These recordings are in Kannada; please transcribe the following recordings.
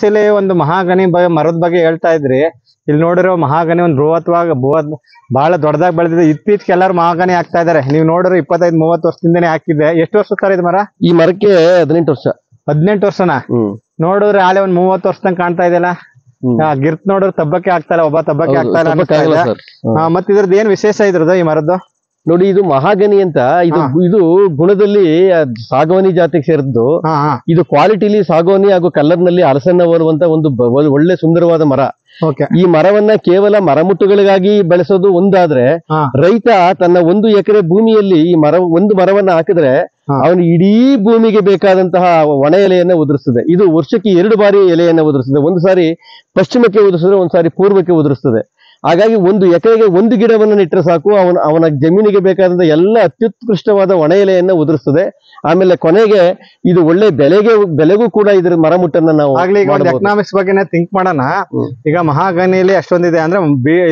ಆಕ್ಚುಲಿ ಒಂದು ಮಹಾಗನಿ ಮರದ ಬಗ್ಗೆ ಹೇಳ್ತಾ ಇದ್ರಿ. ಇಲ್ಲಿ ನೋಡಿರೋ ಮಹಾಗನಿ ಒಂದು ಬಹಳ ದೊಡ್ಡದಾಗಿ ಬೆಳೆದಿದೆ. ಇತ್ತೀಚೆಗೆ ಎಲ್ಲರೂ ಮಹಾಗನಿ ಹಾಕ್ತಾ ಇದಾರೆ. ನೀವು ನೋಡಿರೋ 25-30 ವರ್ಷದಿಂದನೇ ಹಾಕಿದ್ದೆ. ಎಷ್ಟು ವರ್ಷ ಸರ್ ಇದು ಮರ? ಈ ಮರಕ್ಕೆ 18 ವರ್ಷ. 18 ವರ್ಷನಾ? ನೋಡಿದ್ರೆ ಆಲೆ ಒಂದ್ 30 ವರ್ಷ ತನಕ ಕಾಣ್ತಾ ಇದೆಯಲ್ಲ. ಗಿರ್ತ್ ನೋಡಿದ್ರೆ ತಬ್ಬಕ್ಕೆ ಆಗ್ತಾ ಇಲ್ಲ, ಒಬ್ಬ ತಬ್ಬಕ್ಕೆ ಆಗ್ತಾ ಇಲ್ಲ. ಮತ್ತೆ ಇದ್ರದ್ದು ಏನ್ ವಿಶೇಷ ಇದ್ರದ್ದು ಈ ಮರದ್ದು? ನೋಡಿ, ಇದು ಮಹಾಗನಿ ಅಂತ. ಇದು ಗುಣದಲ್ಲಿ ಸಾಗವಾನಿ ಜಾತಿಗೆ ಸೇರಿದ್ದು. ಇದು ಕ್ವಾಲಿಟಿಲಿ ಸಾಗವಾನಿ ಹಾಗೂ ಕಲರ್ ನಲ್ಲಿ ಅಲಸನ್ನ ಹೋಲುವಂತ ಒಂದು ಒಳ್ಳೆ ಸುಂದರವಾದ ಮರ. ಈ ಮರವನ್ನ ಕೇವಲ ಮರಮುಟ್ಟುಗಳಿಗಾಗಿ ಬೆಳೆಸೋದು ಒಂದಾದ್ರೆ, ರೈತ ತನ್ನ 1 ಎಕರೆ ಭೂಮಿಯಲ್ಲಿ ಈ ಒಂದು ಮರವನ್ನ ಹಾಕಿದ್ರೆ ಅವನು ಇಡೀ ಭೂಮಿಗೆ ಬೇಕಾದಂತಹ ಒಣ ಎಲೆಯನ್ನ ಉದುರಿಸ್ತದೆ. ಇದು ವರ್ಷಕ್ಕೆ 2 ಬಾರಿ ಎಲೆಯನ್ನ ಉದುರಿಸ್ತದೆ. ಒಂದು ಸಾರಿ ಪಶ್ಚಿಮಕ್ಕೆ ಉದುರಿಸಿದ್ರೆ ಒಂದು ಸಾರಿ ಪೂರ್ವಕ್ಕೆ ಉದುರಿಸ್ತದೆ. ಹಾಗಾಗಿ 1 ಎಕರೆಗೆ 1 ಗಿಡವನ್ನು ನೆಟ್ಟರೆ ಸಾಕು, ಅವನ ಜಮೀನಿಗೆ ಬೇಕಾದಂತ ಎಲ್ಲ ಅತ್ಯುತ್ಕೃಷ್ಟವಾದ ಒಣ ಎಲೆಯನ್ನ ಉದುರಿಸ್ತದೆ. ಆಮೇಲೆ ಕೊನೆಗೆ ಇದು ಒಳ್ಳೆ ಬೆಲೆಗೂ ಕೂಡ ಇದ್ರ ಮರಮುಟ್ಟನ್ನ ನಾವು ಎಕನಾಮಿಕ್ಸ್ ಬಗ್ಗೆ ಥಿಂಕ್ ಮಾಡೋಣ. ಈಗ ಮಹಾಗನಿಯಲ್ಲಿ ಅಷ್ಟೊಂದಿದೆ ಅಂದ್ರೆ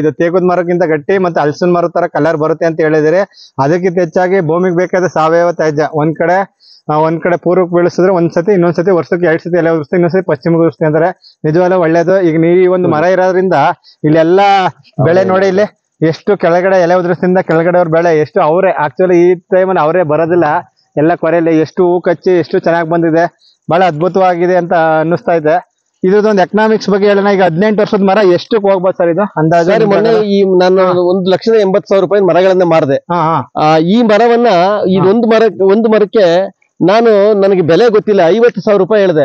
ಇದು ತೇಗದ ಮರಕ್ಕಿಂತ ಗಟ್ಟಿ ಮತ್ತೆ ಹಲಸಿನ ಮರದ ತರ ಕಲರ್ ಬರುತ್ತೆ ಅಂತ ಹೇಳಿದ್ರೆ, ಅದಕ್ಕಿಂತ ಹೆಚ್ಚಾಗಿ ಭೂಮಿಗೆ ಬೇಕಾದ ಸಾವಯವ ತ್ಯಾಜ್ಯ ಒಂದ್ ಕಡೆ ಪೂರ್ವಕ್ಕೆ ಬೆಳೆಸಿದ್ರೆ ಒಂದ್ಸತಿ, ಇನ್ನೊಂದ್ಸತಿ ವರ್ಷಕ್ಕೆ 2 ಸತಿ ಎಲೆ ಉದುರಿಸ್ತಾರೆ, ಇನ್ನೊಂದ್ಸತಿ ಪಶ್ಚಿಮಕ್ಕೆ ಉದುರಿಸ್ತಾರೆ ಅಂತಾರೆ. ನಿಜವಾಗ್ಲೂ ಒಳ್ಳೇದು. ಈಗ ಈ ಒಂದು ಮರ ಇರೋದ್ರಿಂದ ಇಲ್ಲೆಲ್ಲಾ ಬೆಳೆ ನೋಡಿ, ಇಲ್ಲಿ ಎಷ್ಟು ಕೆಳಗಡೆ ಎಲೆ ಉದುರಿಸಿಂದ ಕೆಳಗಡೆ ಅವ್ರ ಬೆಳೆ ಎಷ್ಟು ಅವರೇ ಆಕ್ಚುಲಿ ಈ ಟೈಮಲ್ಲಿ ಅವರೇ ಬರೋದಿಲ್ಲ, ಎಲ್ಲ ಕೊರೆಯಲ್ಲಿ ಎಷ್ಟು ಹೂ ಕಚ್ಚಿ ಎಷ್ಟು ಚೆನ್ನಾಗಿ ಬಂದಿದೆ, ಬಹಳ ಅದ್ಭುತವಾಗಿದೆ ಅಂತ ಅನ್ನಿಸ್ತಾ ಇದೆ. ಇದ್ರದೊಂದು ಎಕನಾಮಿಕ್ಸ್ ಬಗ್ಗೆ ಹೇಳೋಣ. ಈಗ 18 ವರ್ಷದ ಮರ ಎಷ್ಟಕ್ಕೆ ಹೋಗ್ಬೋದು ಸರ್ ಇದು ಅಂದಾಜು? ಮೊನ್ನೆ ನಾನು 1,80,000 ರೂಪಾಯಿ ಮರಗಳನ್ನ ಮಾರಿದೆ. ಈ ಮರವನ್ನ ಒಂದು ಮರಕ್ಕೆ ನನಗೆ ಬೆಲೆ ಗೊತ್ತಿಲ್ಲ, 50,000 ರೂಪಾಯಿ ಹೇಳಿದೆ.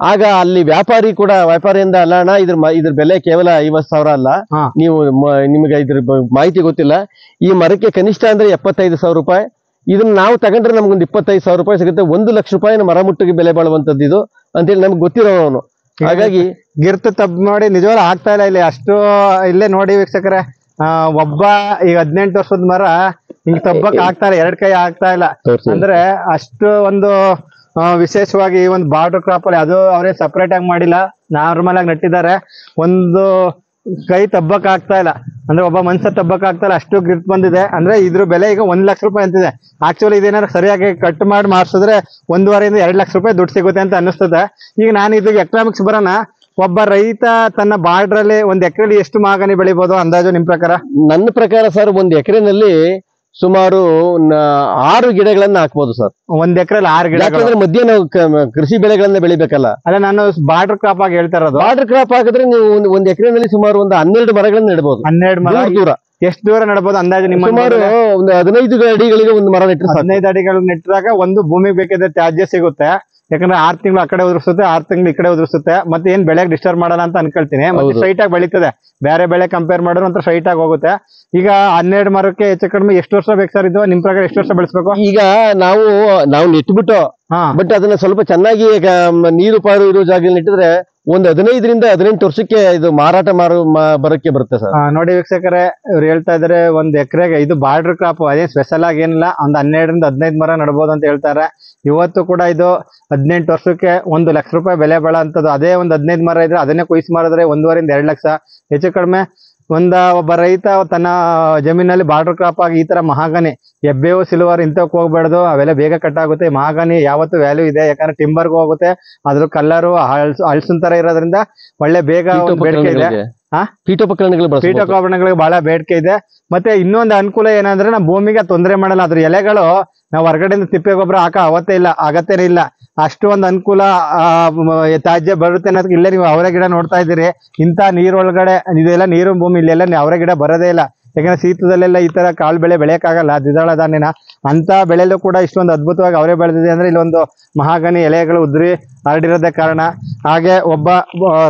ಆಗ ಅಲ್ಲಿ ವ್ಯಾಪಾರಿಯಿಂದ ಅಲ್ಲ ಅಣ್ಣ, ಇದ್ರ ಬೆಲೆ ಕೇವಲ 50,000 ಅಲ್ಲ, ನಿಮಗೆ ಇದ್ರ ಮಾಹಿತಿ ಗೊತ್ತಿಲ್ಲ. ಈ ಮರಕ್ಕೆ ಕನಿಷ್ಠ ಅಂದ್ರೆ 75,000 ರೂಪಾಯಿ. ಇದನ್ನ ನಾವು ತಗೊಂಡ್ರೆ ನಮ್ಗೊಂದು 25,000 ರೂಪಾಯಿ ಸಿಗುತ್ತೆ. 1 ಲಕ್ಷ ರೂಪಾಯಿನ ಮರ ಮುಟ್ಟಿಗೆ ಬೆಲೆ ಬಾಳುವಂತದ್ದು ಇದು ಅಂತೇಳಿ ನಮ್ಗೆ ಗೊತ್ತಿರೋನು. ಹಾಗಾಗಿ ಗಿರ್ತು ತಬ್ ನೋಡಿ ನಿಜವಾಗ್ಲೂ ಆಗ್ತಾ ಇಲ್ಲ ಇಲ್ಲಿ ಅಷ್ಟು. ಇಲ್ಲೇ ನೋಡಿ ವೀಕ್ಷಕರೇ, ಒಬ್ಬ ಈಗ 18 ವರ್ಷದ ಮರ ಹಿಂಗ್ ತಬ್ಬಕ್ ಆಗ್ತಾ ಇಲ್ಲ, 2 ಕೈ ಆಗ್ತಾ ಇಲ್ಲ ಅಂದ್ರೆ ಅಷ್ಟು ಒಂದು ವಿಶೇಷವಾಗಿ ಈ ಒಂದು ಬಾರ್ಡರ್ ಕ್ರಾಪ್ ಅಲ್ಲಿ ಅದು ಅವರೇ ಸಪರೇಟ್ ಆಗಿ ಮಾಡಿಲ್ಲ, ನಾರ್ಮಲ್ ಆಗಿ ನಟ್ಟಿದ್ದಾರೆ. ಒಂದು ಕೈ ತಬ್ಬಕ್ ಆಗ್ತಾ ಇಲ್ಲ ಅಂದ್ರೆ ಒಬ್ಬ ಮನುಷ್ಯ ತಬ್ಬಕ್ ಆಗ್ತಾ ಇಲ್ಲ, ಅಷ್ಟು ಗಿರ್ತ್ ಬಂದಿದೆ. ಅಂದ್ರೆ ಇದ್ರ ಬೆಲೆ ಈಗ 1 ಲಕ್ಷ ರೂಪಾಯಿ ಅಂತಿದೆ. ಆಕ್ಚುಲಿ ಇದೇನಾದ್ರು ಸರಿಯಾಗಿ ಕಟ್ ಮಾಡಿ ಮಾಡಿಸಿದ್ರೆ 1.5 ಇಂದ 2 ಲಕ್ಷ ರೂಪಾಯಿ ದುಡ್ಡು ಸಿಗುತ್ತೆ ಅಂತ ಅನ್ನಿಸ್ತದೆ. ಈಗ ನಾನು ಇದು ಎಕನಾಮಿಕ್ಸ್ ಬರೋಣ. ಒಬ್ಬ ರೈತ ತನ್ನ ಬಾರ್ಡ್ರಲ್ಲಿ 1 ಎಕರೆಲಿ ಎಷ್ಟು ಮಹಾಗನಿ ಬೆಳಿಬಹುದು ಅಂದಾಜು ನಿಮ್ ಪ್ರಕಾರ? ನನ್ನ ಪ್ರಕಾರ ಸರ್ 1 ಎಕರೆನಲ್ಲಿ ಸುಮಾರು 6 ಗಿಡಗಳನ್ನ ಹಾಕ್ಬೋದು ಸರ್. 1 ಎಕರೆಲಿ 6 ಗಿಡ. ಯಾಕಂದ್ರೆ ಮಧ್ಯೆ ನಾವು ಕೃಷಿ ಬೆಳೆಗಳನ್ನ ಬೆಳಿಬೇಕಲ್ಲ. ಅಲ್ಲ, ನಾನು ಬಾರ್ಡರ್ ಕ್ರಾಪ್ ಆಗಿ ಹೇಳ್ತಾ ಇರೋದು. ಬಾರ್ಡರ್ ಕ್ರಾಪ್ ಹಾಕಿದ್ರೆ ನೀವು 1 ಎಕರೆನಲ್ಲಿ ಸುಮಾರು ಒಂದು 12 ಮರಗಳನ್ನ ನೆಡಬಹುದು. 12 ಮರ ದೂರ ಎಷ್ಟು ದೂರ ನೆಡಬಹುದು ಅಂದಾಜು ನಿಮ್ಮ? ಸುಮಾರು ಒಂದು 15 ಅಡಿಗಳಿಗೆ ಒಂದು ಮರ ನೆಟ್ಟರೆ 15 ಅಡಿಗಳು ನೆಟ್ಟಾಗ ಒಂದು ಭೂಮಿಗೆ ಬೇಕಾದ ತ್ಯಾಜ್ಯ ಸಿಗುತ್ತೆ. ಯಾಕಂದ್ರೆ 6 ತಿಂಗಳು ಆ ಕಡೆ ಉದುರಿಸುತ್ತೆ, 6 ತಿಂಗಳು ಈ ಕಡೆ ಉದುರಿಸುತ್ತೆ. ಮತ್ತೆ ಏನ್ ಬೆಳೆಗೆ ಡಿಸ್ಟರ್ಬ್ ಮಾಡಲ್ಲ ಅಂತ ಅನ್ಕೊಳ್ತೀನಿ. ಮತ್ತೆ ಸ್ಟ್ರೈಟ್ ಆಗಿ ಬೆಳೀತದೆ, ಬೇರೆ ಬೆಳೆ ಕಂಪೇರ್ ಮಾಡಿದ್ರು ಅಂತ ಸ್ಟ್ರೈಟ್ ಆಗಿ ಹೋಗುತ್ತೆ. ಈಗ 12 ಮರಕ್ಕೆ ಹೆಚ್ಚು ಕಡಿಮೆ ಎಷ್ಟು ವರ್ಷ ಬೇಕು ಸರ್ ಇದು ನಿಮ್ ಪ್ರಕಾರ? ಎಷ್ಟು ವರ್ಷ ಬೆಳೆಸ್ಬೇಕು? ಈಗ ನಾವು ನೆಟ್ಬಿಟ್ಟು ಬಟ್ ಅದನ್ನ ಸ್ವಲ್ಪ ಚೆನ್ನಾಗಿ ನೀರು ಪಾರು ಇರೋ ಜಾಗದಲ್ಲಿ ನೆಟ್ಟಿದ್ರೆ ಒಂದು 15 ರಿಂದ 18 ವರ್ಷಕ್ಕೆ ಇದು ಮಾರಾಟ ಬರಕ್ಕೆ ಬರುತ್ತೆ ಸರ್. ನೋಡಿ ವೀಕ್ಷಕರೇ, ಇವ್ರು ಹೇಳ್ತಾ ಇದಾರೆ 1 ಎಕರೆಗೆ ಇದು ಬಾರ್ಡರ್ ಕ್ರಾಪ್, ಅದೇ ಸ್ಪೆಷಲ್ ಆಗಿ ಏನಿಲ್ಲ, ಒಂದು 12 ರಿಂದ 15 ಮರ ನಡ್ಬೋದು ಅಂತ ಹೇಳ್ತಾರೆ. ಇವತ್ತು ಕೂಡ ಇದು 18 ವರ್ಷಕ್ಕೆ 1 ಲಕ್ಷ ರೂಪಾಯಿ ಬೆಲೆ ಬಾಳಂತದ್ದು. ಅದೇ ಒಂದು 15 ಮರ ಇದ್ರೆ ಅದನ್ನೇ ಕೊಯ್ಸಿ ಮಾರಿದ್ರೆ 1.5 ರಿಂದ 2 ಲಕ್ಷ. ಹೆಚ್ಚು ಕಡಿಮೆ ಒಬ್ಬ ರೈತ ತನ್ನ ಜಮೀನಲ್ಲಿ ಬಾರ್ಡರ್ ಕ್ರಾಪ್ ಆಗಿ ಈ ತರ ಮಹಾಗನಿ, ಎಬ್ಬೇವು, ಸಿಲ್ವರ್ ಇಂಥವಕ್ಕೆ ಹೋಗ್ಬಾರ್ದು, ಅವೆಲ್ಲ ಬೇಗ ಕಟ್ ಆಗುತ್ತೆ. ಮಹಾಗನಿ ಯಾವತ್ತು ವ್ಯಾಲ್ಯೂ ಇದೆ, ಯಾಕಂದ್ರೆ ಟಿಂಬರ್ಗೂ ಹೋಗುತ್ತೆ, ಅದ್ರ ಕಲ್ಲರು ಹಳ್ಸಿನ ತರ ಇರೋದ್ರಿಂದ ಒಳ್ಳೆ ಬೇಗ ಬೇಡಿಕೆ ಇದೆ. ಪೀಠೋಪಕರಣಗಳಿಗೆ ಬಹಳ ಬೇಡಿಕೆ ಇದೆ. ಮತ್ತೆ ಇನ್ನೊಂದು ಅನುಕೂಲ ಏನಂದ್ರೆ ನಾವು ಭೂಮಿಗೆ ತೊಂದರೆ ಮಾಡಲ್ಲ. ಅದ್ರ ಎಲೆಗಳು ನಾವು ಹೊರಗಡೆಯಿಂದ ತಿಪ್ಪೆ ಗೊಬ್ಬರ ಅಗತ್ಯನೇ ಇಲ್ಲ. ಅಷ್ಟು ಒಂದು ಅನುಕೂಲ ತ್ಯಾಜ್ಯ ಬರುತ್ತೆ ಅನ್ನೋದಕ್ಕೆ ಇಲ್ಲೇ ನೀವು ಅವರೇ ಗಿಡ ನೋಡ್ತಾ ಇದ್ದೀರಿ. ಇಂಥ ನೀರೊಳಗಡೆ ಇದೆಲ್ಲ ನೀರು ಭೂಮಿ, ಇಲ್ಲೆಲ್ಲ ಅವರೇ ಗಿಡ ಬರೋದೇ ಇಲ್ಲ. ಯಾಕಂದ್ರೆ ಶೀತದಲ್ಲೆಲ್ಲ ಈ ತರ ಕಾಳು ಬೆಳೆ ಬೆಳೆಯಕ್ಕಾಗಲ್ಲ, ದ್ವಿದಳ ಧಾನ್ಯನ. ಅಂತ ಬೆಳೆಯಲ್ಲೂ ಕೂಡ ಇಷ್ಟೊಂದು ಅದ್ಭುತವಾಗಿ ಅವರೇ ಬೆಳೆದಿದೆ ಅಂದ್ರೆ ಇಲ್ಲೊಂದು ಮಹಾಗನಿ ಎಲೆಗಳು ಉದ್ರಿ ಹರಡಿರೋದೇ ಕಾರಣ. ಹಾಗೆ ಒಬ್ಬ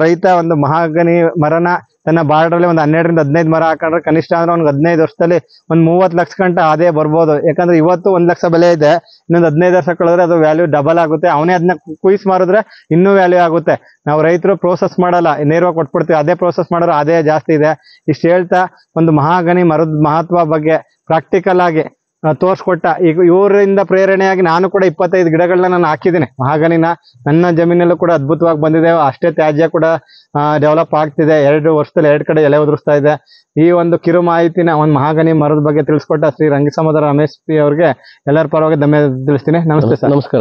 ರೈತ ಒಂದು ಮಹಾಗನಿ ಮರನ ತನ್ನ ಬಾರ್ಡ್ರಲ್ಲಿ ಒಂದು 12 ರಿಂದ 15 ಮರ ಹಾಕೊಂಡ್ರೆ ಕನಿಷ್ಠ ಅಂದ್ರೆ ಒಂದು 15 ವರ್ಷದಲ್ಲಿ ಒಂದು 30 ಲಕ್ಷ ಗಂಟ ಅದೇ ಬರ್ಬೋದು. ಯಾಕಂದ್ರೆ ಇವತ್ತು 1 ಲಕ್ಷ ಬೆಲೆ ಇದೆ, ಇನ್ನೊಂದು 15 ವರ್ಷ ಕಳೆದ್ರೆ ಅದು ವ್ಯಾಲ್ಯೂ ಡಬಲ್ ಆಗುತ್ತೆ. ಅವನೇ ಅದನ್ನ ಕುಯ್ಸ್ ಮಾರಿದ್ರೆ ಇನ್ನೂ ವ್ಯಾಲ್ಯೂ ಆಗುತ್ತೆ. ನಾವು ರೈತರು ಪ್ರೋಸೆಸ್ ಮಾಡಲ್ಲ, ನೇರವಾಗಿ ಕೊಟ್ಬಿಡ್ತೀವಿ. ಅದೇ ಪ್ರೋಸೆಸ್ ಮಾಡಿದ್ರೆ ಅದೇ ಜಾಸ್ತಿ ಇದೆ. ಇಷ್ಟು ಹೇಳ್ತಾ ಒಂದು ಮಹಾಗನಿ ಮರದ ಮಹತ್ವ ಬಗ್ಗೆ ಪ್ರಾಕ್ಟಿಕಲ್ ಆಗಿ ತೋರ್ಸ್ಕೊಟ್ಟ. ಈಗ ಇವರಿಂದ ಪ್ರೇರಣೆಯಾಗಿ ನಾನು ಕೂಡ 25 ಗಿಡಗಳನ್ನ ನಾನು ಹಾಕಿದ್ದೀನಿ ಮಹಾಗನಿನ. ನನ್ನ ಜಮೀನಲ್ಲೂ ಕೂಡ ಅದ್ಭುತವಾಗಿ ಬಂದಿದೆ. ಅಷ್ಟೇ ತ್ಯಾಜ್ಯ ಕೂಡ ಡೆವಲಪ್ ಆಗ್ತಿದೆ. 2 ವರ್ಷದಲ್ಲಿ 2 ಕಡೆ ಎಲೆ ಉದುರಿಸ್ತಾ ಇದೆ. ಈ ಒಂದು ಕಿರು ಮಾಹಿತಿನ ಒಂದು ಮಹಾಗನಿ ಮರದ ಬಗ್ಗೆ ತಿಳಿಸ್ಕೊಟ್ಟ ಶ್ರೀ ರಂಗಸಮುದ್ರ ರಮೇಶ್ ಪಿ ಅವ್ರಿಗೆ ಎಲ್ಲರ ಪರವಾಗಿ ಧನ್ಯವಾದ ತಿಳಿಸ್ತೀನಿ. ನಮಸ್ತೆ ಸರ್. ನಮಸ್ಕಾರ.